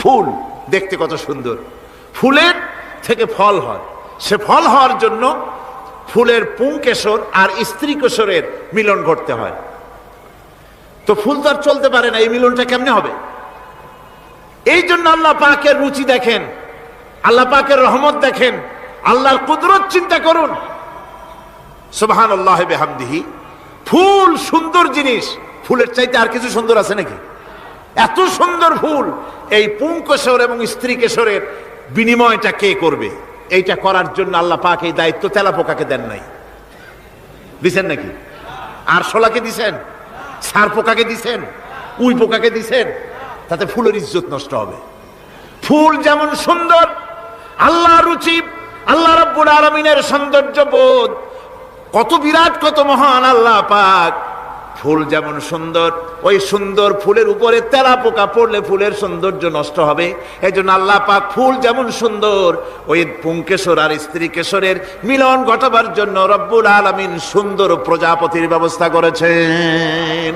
ফুল দেখতে কত সুন্দর, ফুলের থেকে ফল হয়, সে ফল হওয়ার জন্য ফুলের পুংকেশর আর স্ত্রী কেশরের মিলন ঘটতে হয়। তো ফুল তো আর চলতে পারে না, এই মিলনটা কেমনে হবে? এই জন্য আল্লাহ পাকের রুচি দেখেন, আল্লাহ পাকের রহমত দেখেন, আল্লাহর কুদরত চিন্তা করুন। সুবহানাল্লাহি বিহামদিহি। ফুল সুন্দর জিনিস, ফুলের চাইতে আর কিছু সুন্দর আছে নাকি? এত সুন্দর ফুল, এই পুংকেশর এবং স্ত্রী কেশরের বিনিময়টা কে করবে? এইটা করার জন্য আল্লাহ পাক এই দায়িত্ব তেলাপোকাকে দেন নাই, দিছেন নাকি? আর শোলাকে দিছেন, সার পোকাকে দিছেন, উই পোকাকে দিছেন, তাতে ফুলের ইজ্জত নষ্ট হবে। ফুল যেমন সুন্দর, আল্লাহ রুচি, আল্লাহ রাব্বুল আলামিনের সৌন্দর্য বোধ কত বিরাট, কত মহান আল্লাহ পাক। ফুল যেমন সুন্দর, ওই সুন্দর ফুলের উপরে তেলাপোকা পড়লে ফুলের সৌন্দর্য নষ্ট হবে। এই জন্য আল্লাহ পাক ফুল যেমন সুন্দর, ওই পুংকেশর আর স্ত্রী কেশরের মিলন ঘটাবার জন্য রব্বুল আলামিন সুন্দর প্রজাপতির ব্যবস্থা করেছেন।